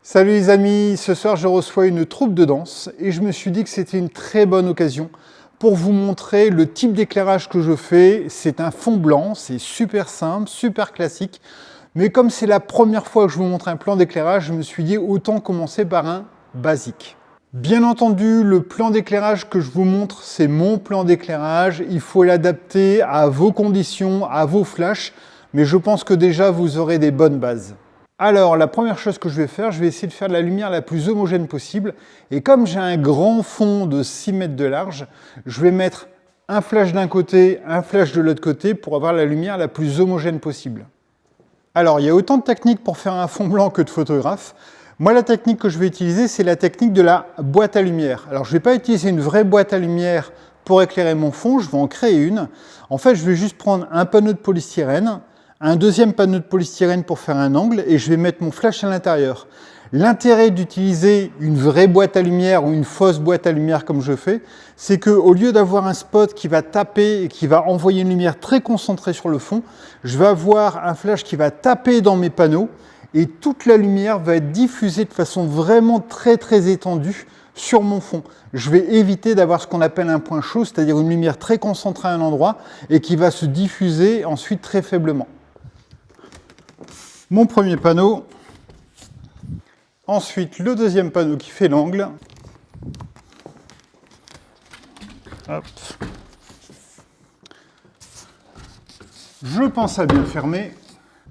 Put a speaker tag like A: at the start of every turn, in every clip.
A: Salut les amis, ce soir je reçois une troupe de danse et je me suis dit que c'était une très bonne occasion pour vous montrer le type d'éclairage que je fais. C'est un fond blanc, c'est super simple, super classique, mais comme c'est la première fois que je vous montre un plan d'éclairage, je me suis dit autant commencer par un basique. Bien entendu, le plan d'éclairage que je vous montre, c'est mon plan d'éclairage. Il faut l'adapter à vos conditions, à vos flashs, mais je pense que déjà vous aurez des bonnes bases. Alors, la première chose que je vais faire, je vais essayer de faire de la lumière la plus homogène possible. Et comme j'ai un grand fond de 6 mètres de large, je vais mettre un flash d'un côté, un flash de l'autre côté pour avoir la lumière la plus homogène possible. Alors, il y a autant de techniques pour faire un fond blanc que de photographes. Moi, la technique que je vais utiliser, c'est la technique de la boîte à lumière. Alors, je ne vais pas utiliser une vraie boîte à lumière pour éclairer mon fond, je vais en créer une. En fait, je vais juste prendre un panneau de polystyrène, un deuxième panneau de polystyrène pour faire un angle et je vais mettre mon flash à l'intérieur. L'intérêt d'utiliser une vraie boîte à lumière ou une fausse boîte à lumière comme je fais, c'est qu'au lieu d'avoir un spot qui va taper et qui va envoyer une lumière très concentrée sur le fond, je vais avoir un flash qui va taper dans mes panneaux et toute la lumière va être diffusée de façon vraiment très étendue sur mon fond. Je vais éviter d'avoir ce qu'on appelle un point chaud, c'est-à-dire une lumière très concentrée à un endroit et qui va se diffuser ensuite très faiblement. Mon premier panneau, ensuite le deuxième panneau qui fait l'angle. Je pense à bien fermer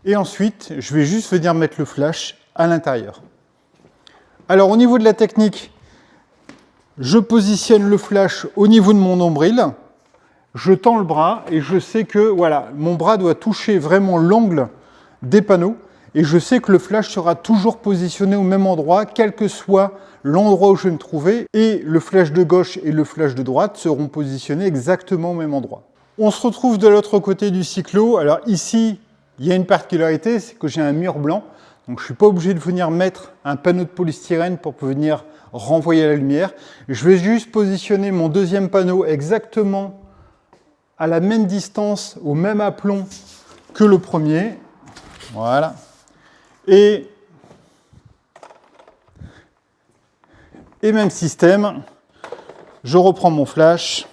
A: et ensuite je vais juste venir mettre le flash à l'intérieur. Alors au niveau de la technique, je positionne le flash au niveau de mon nombril, je tends le bras et je sais que voilà, mon bras doit toucher vraiment l'angle des panneaux. Et je sais que le flash sera toujours positionné au même endroit, quel que soit l'endroit où je vais me trouver. Et le flash de gauche et le flash de droite seront positionnés exactement au même endroit. On se retrouve de l'autre côté du cyclo. Alors ici, il y a une particularité, c'est que j'ai un mur blanc. Donc je ne suis pas obligé de venir mettre un panneau de polystyrène pour venir renvoyer la lumière. Je vais juste positionner mon deuxième panneau exactement à la même distance, au même aplomb que le premier. Voilà. Et même système, je reprends mon flash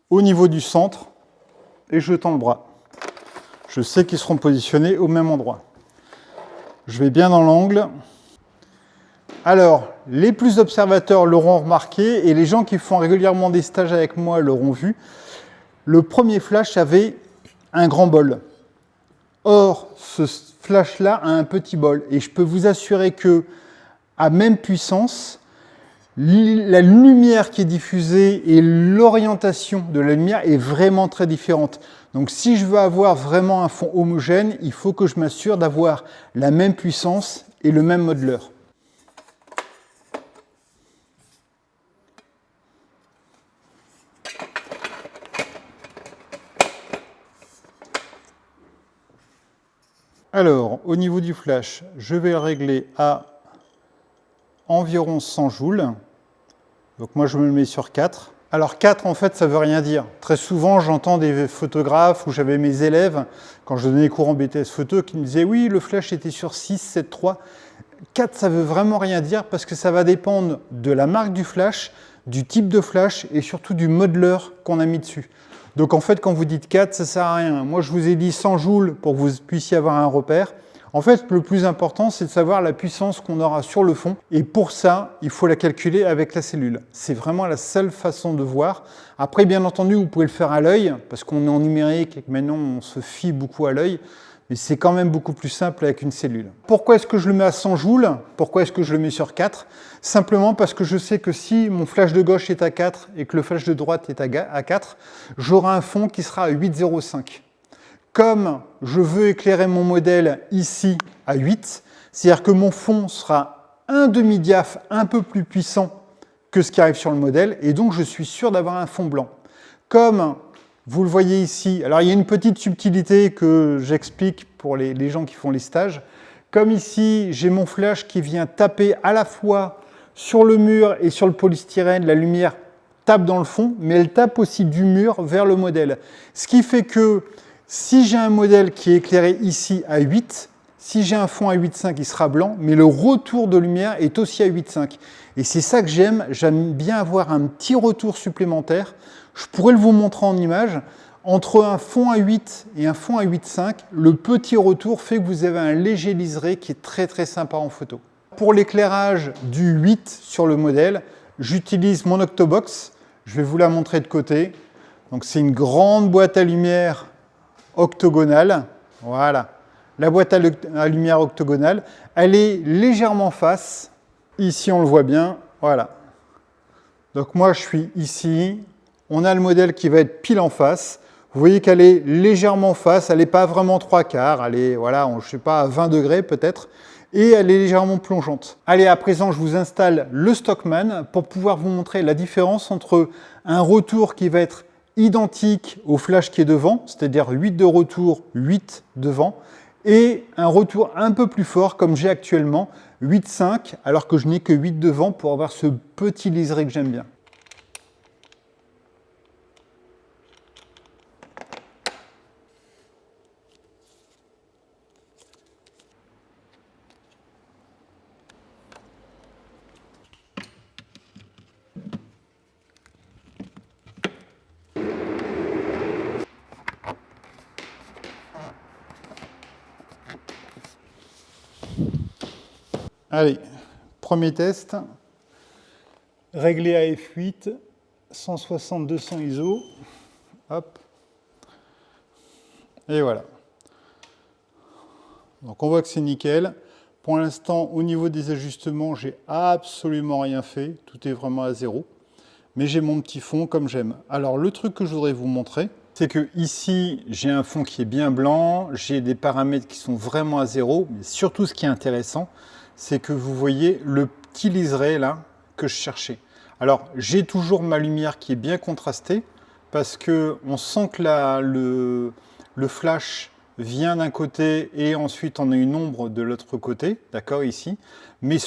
A: au niveau du centre et je tends le bras. Je sais qu'ils seront positionnés au même endroit. Je vais bien dans l'angle. Alors, les plus observateurs l'auront remarqué et les gens qui font régulièrement des stages avec moi l'auront vu. Le premier flash avait un grand bol. Or, ce flash-là a un petit bol. Et je peux vous assurer que, à même puissance, la lumière qui est diffusée et l'orientation de la lumière est vraiment très différente. Donc, si je veux avoir vraiment un fond homogène, il faut que je m'assure d'avoir la même puissance et le même modeleur. Alors, au niveau du flash, je vais le régler à environ 100 joules. Donc moi, je me le mets sur 4. Alors 4, en fait, ça ne veut rien dire. Très souvent, j'entends des photographes ou j'avais mes élèves, quand je donnais cours en BTS photo, qui me disaient « Oui, le flash était sur 6, 7, 3 ». 4, ça ne veut vraiment rien dire parce que ça va dépendre de la marque du flash, du type de flash et surtout du modeleur qu'on a mis dessus. Donc en fait, quand vous dites 4, ça ne sert à rien. Moi, je vous ai dit 100 joules pour que vous puissiez avoir un repère. En fait, le plus important, c'est de savoir la puissance qu'on aura sur le fond. Et pour ça, il faut la calculer avec la cellule. C'est vraiment la seule façon de voir. Après, bien entendu, vous pouvez le faire à l'œil, parce qu'on est en numérique et que maintenant, on se fie beaucoup à l'œil. Mais c'est quand même beaucoup plus simple avec une cellule. Pourquoi est-ce que je le mets à 100 joules? Pourquoi est-ce que je le mets sur 4? Simplement parce que je sais que si mon flash de gauche est à 4 et que le flash de droite est à 4, j'aurai un fond qui sera à 8,05. Comme je veux éclairer mon modèle ici à 8, c'est-à-dire que mon fond sera un demi-diaph un peu plus puissant que ce qui arrive sur le modèle, et donc je suis sûr d'avoir un fond blanc. Comme vous le voyez ici, alors il y a une petite subtilité que j'explique pour les gens qui font les stages. Comme ici, j'ai mon flash qui vient taper à la fois sur le mur et sur le polystyrène, la lumière tape dans le fond, mais elle tape aussi du mur vers le modèle. Ce qui fait que si j'ai un modèle qui est éclairé ici à 8, Si j'ai un fond à 8,5, il sera blanc, mais le retour de lumière est aussi à 8,5. Et c'est ça que j'aime bien avoir un petit retour supplémentaire. Je pourrais vous montrer en image. Entre un fond à 8 et un fond à 8,5, le petit retour fait que vous avez un léger liseré qui est très très sympa en photo. Pour l'éclairage du 8 sur le modèle, j'utilise mon Octobox. Je vais vous la montrer de côté. Donc c'est une grande boîte à lumière octogonale. Voilà, la boîte à lumière octogonale. Elle est légèrement face. Ici, on le voit bien. Voilà. Donc moi, je suis ici. On a le modèle qui va être pile en face. Vous voyez qu'elle est légèrement face. Elle n'est pas vraiment 3/4. Elle est, voilà, je ne sais pas, à 20 degrés peut-être. Et elle est légèrement plongeante. Allez, à présent, je vous installe le Stockman pour pouvoir vous montrer la différence entre un retour qui va être identique au flash qui est devant, c'est-à-dire 8 de retour, 8 devant, et un retour un peu plus fort comme j'ai actuellement, 8,5, alors que je n'ai que 8 devant pour avoir ce petit liseré que j'aime bien. Allez, premier test. Réglé à f8, 160-200 ISO. Hop. Et voilà. Donc on voit que c'est nickel. Pour l'instant, au niveau des ajustements, j'ai absolument rien fait. Tout est vraiment à zéro. Mais j'ai mon petit fond comme j'aime. Alors le truc que je voudrais vous montrer, c'est que ici, j'ai un fond qui est bien blanc. J'ai des paramètres qui sont vraiment à zéro. Mais surtout, ce qui est intéressant, c'est que vous voyez le petit liseré là que je cherchais. Alors, j'ai toujours ma lumière qui est bien contrastée parce que on sent que le flash vient d'un côté et ensuite on a une ombre de l'autre côté, d'accord, ici. Mais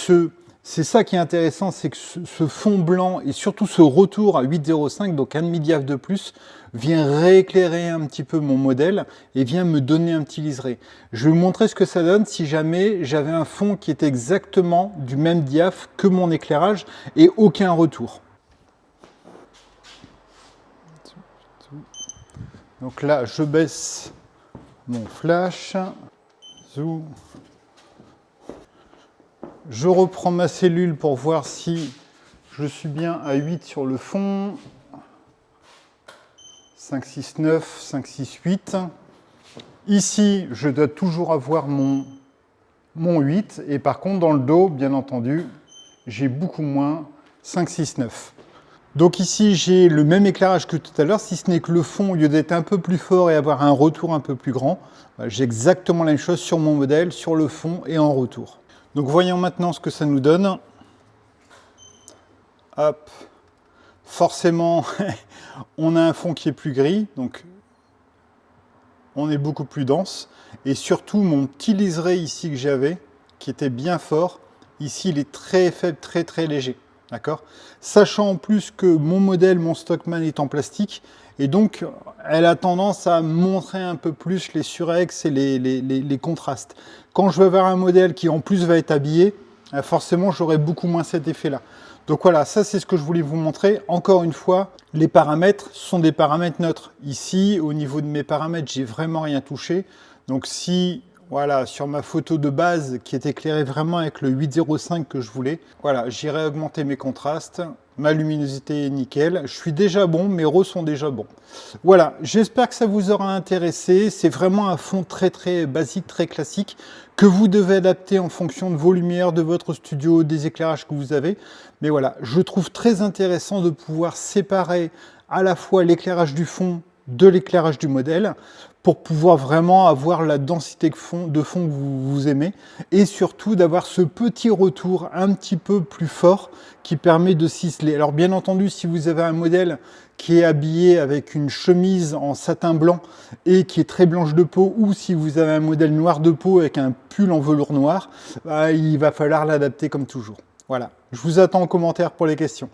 A: c'est ça qui est intéressant, c'est que ce fond blanc et surtout ce retour à 8,05, donc un demi-diaph de plus, vient rééclairer un petit peu mon modèle et vient me donner un petit liseré. Je vais vous montrer ce que ça donne si jamais j'avais un fond qui était exactement du même diaph que mon éclairage et aucun retour. Donc là, je baisse mon flash. Zoom. Je reprends ma cellule pour voir si je suis bien à 8 sur le fond. 5, 6, 9, 5, 6, 8. Ici, je dois toujours avoir mon 8. Et par contre, dans le dos, bien entendu, j'ai beaucoup moins 5, 6, 9. Donc ici, j'ai le même éclairage que tout à l'heure, si ce n'est que le fond, au lieu d'être un peu plus fort et avoir un retour un peu plus grand, j'ai exactement la même chose sur mon modèle, sur le fond et en retour. Donc voyons maintenant ce que ça nous donne. Hop. Forcément, on a un fond qui est plus gris, donc on est beaucoup plus dense. Et surtout, mon petit liseré ici que j'avais, qui était bien fort, ici il est très faible, très très léger. D'accord? Sachant en plus que mon modèle, mon Stockman est en plastique, et donc elle a tendance à montrer un peu plus les surex et les contrastes. Quand je vais avoir un modèle qui en plus va être habillé, forcément j'aurai beaucoup moins cet effet-là. Donc voilà, ça c'est ce que je voulais vous montrer. Encore une fois, les paramètres sont des paramètres neutres. Ici, au niveau de mes paramètres, j'ai vraiment rien touché. Donc si, voilà, sur ma photo de base qui est éclairée vraiment avec le 8,05 que je voulais, voilà, j'irai augmenter mes contrastes. Ma luminosité est nickel. Je suis déjà bon, mes RAW sont déjà bons. Voilà, j'espère que ça vous aura intéressé. C'est vraiment un fond très très basique, très classique, que vous devez adapter en fonction de vos lumières, de votre studio, des éclairages que vous avez. Mais voilà, je trouve très intéressant de pouvoir séparer à la fois l'éclairage du fond de l'éclairage du modèle pour pouvoir vraiment avoir la densité de fond que vous aimez et surtout d'avoir ce petit retour un petit peu plus fort qui permet de ciseler. Alors bien entendu, si vous avez un modèle qui est habillé avec une chemise en satin blanc et qui est très blanche de peau, ou si vous avez un modèle noir de peau avec un pull en velours noir, il va falloir l'adapter comme toujours. Voilà, je vous attends en commentaire pour les questions.